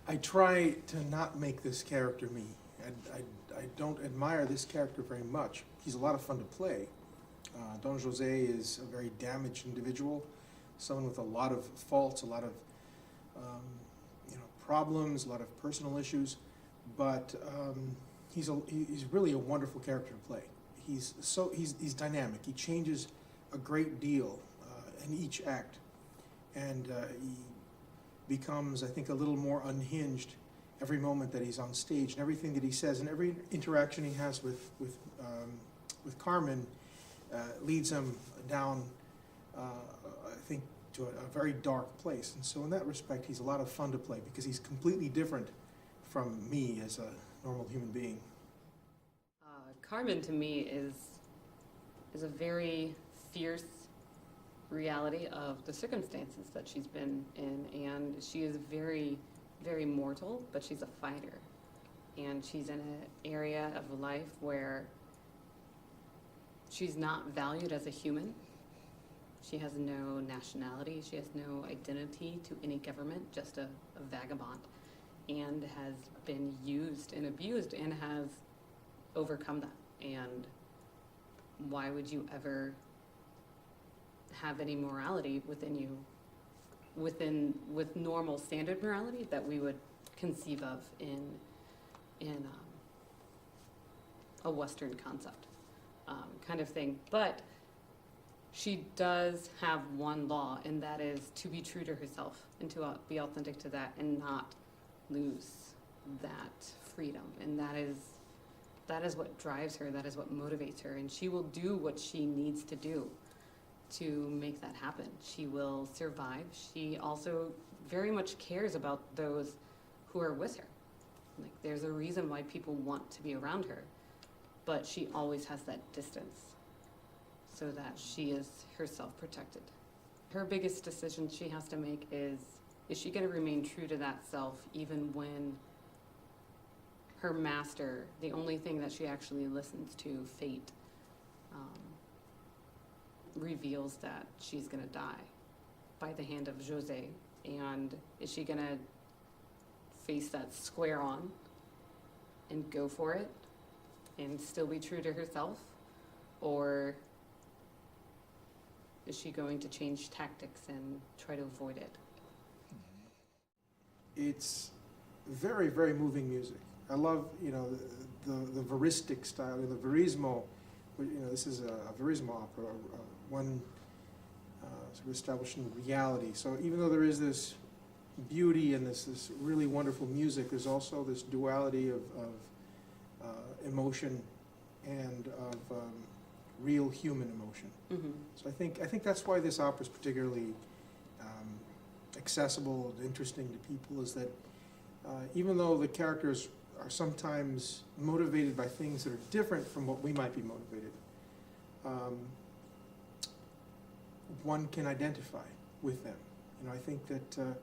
I try to not make this character me. I don't admire this character very much. He's a lot of fun to play. Don Jose is a very damaged individual, someone with a lot of faults, a lot of problems, a lot of personal issues, but he's really a wonderful character to play. He's dynamic. He changes a great deal in each act, and he becomes, I think, a little more unhinged every moment that he's on stage, and everything that he says, and every interaction he has with Carmen leads him down, I think, to a very dark place. And so in that respect, he's a lot of fun to play because he's completely different from me as a normal human being. Carmen, to me, is a very fierce reality of the circumstances that she's been in, and she is very, very mortal, but she's a fighter. And she's in an area of life where she's not valued as a human. She has no nationality, she has no identity to any government, just a vagabond, and has been used and abused and has overcome that. And why would you ever have any morality within you, with normal standard morality that we would conceive of in a Western concept kind of thing? But she does have one law, and that is to be true to herself and to be authentic to that and not lose that freedom. And that is what drives her, that is what motivates her, and she will do what she needs to do to make that happen. She will survive. She also very much cares about those who are with her. Like, there's a reason why people want to be around her, but she always has that distance so that she is herself protected. Her biggest decision she has to make is she going to remain true to that self even when her master, the only thing that she actually listens to, fate, reveals that she's going to die by the hand of Jose? And is she going to face that square on and go for it and still be true to herself? Or is she going to change tactics and try to avoid it? It's very, very moving music. I love, the veristic style, the verismo. This is a verismo opera, one sort of establishing reality. So even though there is this beauty and this really wonderful music, there's also this duality of emotion and of real human emotion. Mm-hmm. So I think that's why this opera is particularly accessible and interesting to people, is that even though the characters are sometimes motivated by things that are different from what we might be motivated, one can identify with them. I think that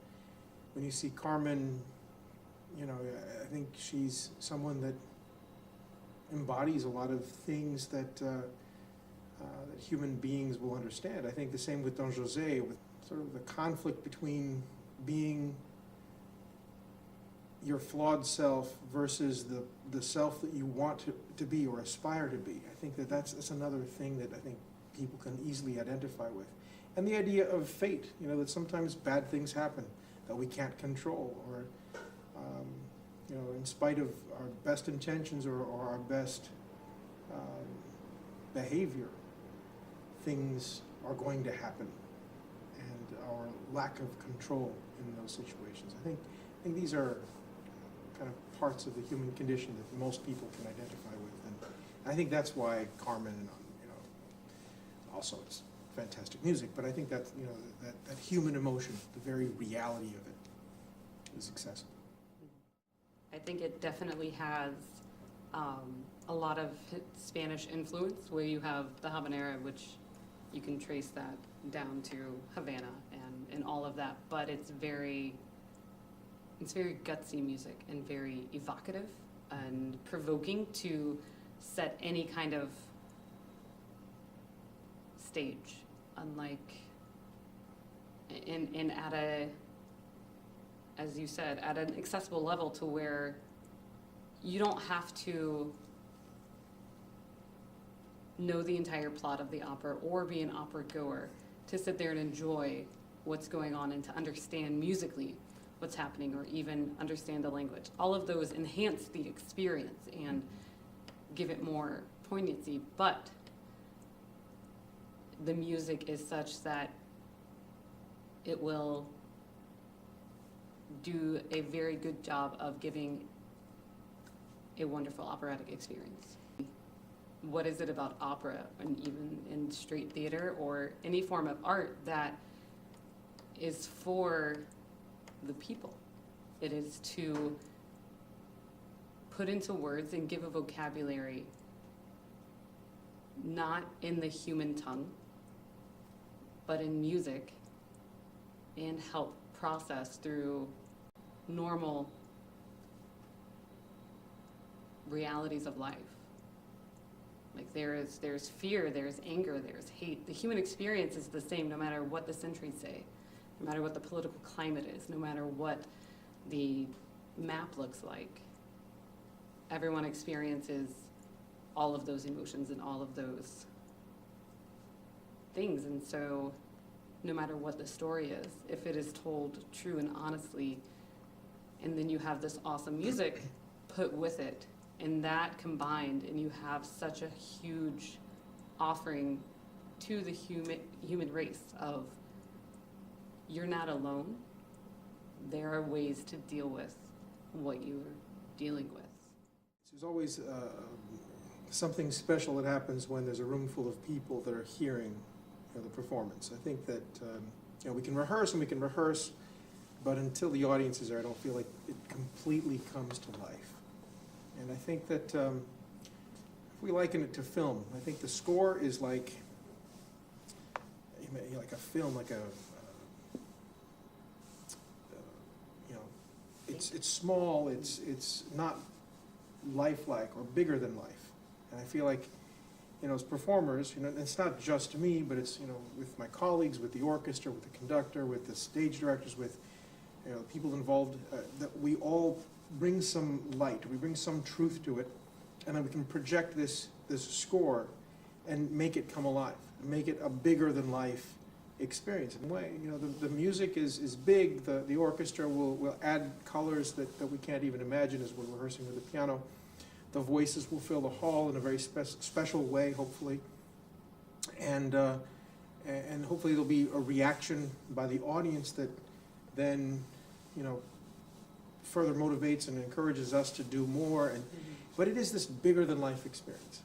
when you see Carmen, I think she's someone that embodies a lot of things that human beings will understand. I think the same with Don Jose, with sort of the conflict between being your flawed self versus the self that you want to be or aspire to be. I think that's another thing that I think people can easily identify with. And the idea of fate, that sometimes bad things happen that we can't control, or in spite of our best intentions or our best behavior, things are going to happen, and our lack of control in those situations. I think these are kind of parts of the human condition that most people can identify with, and I think that's why Carmen, also it's fantastic music, but I think that that human emotion, the very reality of it, is accessible. I think it definitely has a lot of Spanish influence, where you have the habanera, which you can trace that down to Havana and all of that, but it's very gutsy music and very evocative and provoking to set any kind of stage, unlike and at as you said, at an accessible level to where you don't have to know the entire plot of the opera or be an opera goer to sit there and enjoy what's going on and to understand musically what's happening or even understand the language. All of those enhance the experience and give it more poignancy, but the music is such that it will do a very good job of giving a wonderful operatic experience. What is it about opera, and even in straight theater or any form of art, that is for the people? It is to put into words and give a vocabulary not in the human tongue, but in music, and help process through normal realities of life. Like there's fear, there's anger, there's hate. The human experience is the same no matter what the centuries say, no matter what the political climate is, no matter what the map looks like. Everyone experiences all of those emotions and all of those things. And so no matter what the story is, if it is told true and honestly, and then you have this awesome music put with it, and that combined, and you have such a huge offering to the human race of, you're not alone. There are ways to deal with what you're dealing with. There's always something special that happens when there's a room full of people that are hearing the performance. I think that we can rehearse and we can rehearse, but until the audience is there, I don't feel like it completely comes to life. And I think that if we liken it to film, I think the score is like a film, like it's small, it's not lifelike or bigger than life. And I feel like, as performers, it's not just me, but it's, with my colleagues, with the orchestra, with the conductor, with the stage directors, with, the people involved, that we all bring some light, we bring some truth to it, and then we can project this score and make it come alive, make it a bigger than life experience. In a way, the music is big, the orchestra will add colors that we can't even imagine as we're rehearsing with the piano. The voices will fill the hall in a very special way, hopefully. And hopefully there'll be a reaction by the audience that then, further motivates and encourages us to do more. But it is this bigger than life experience.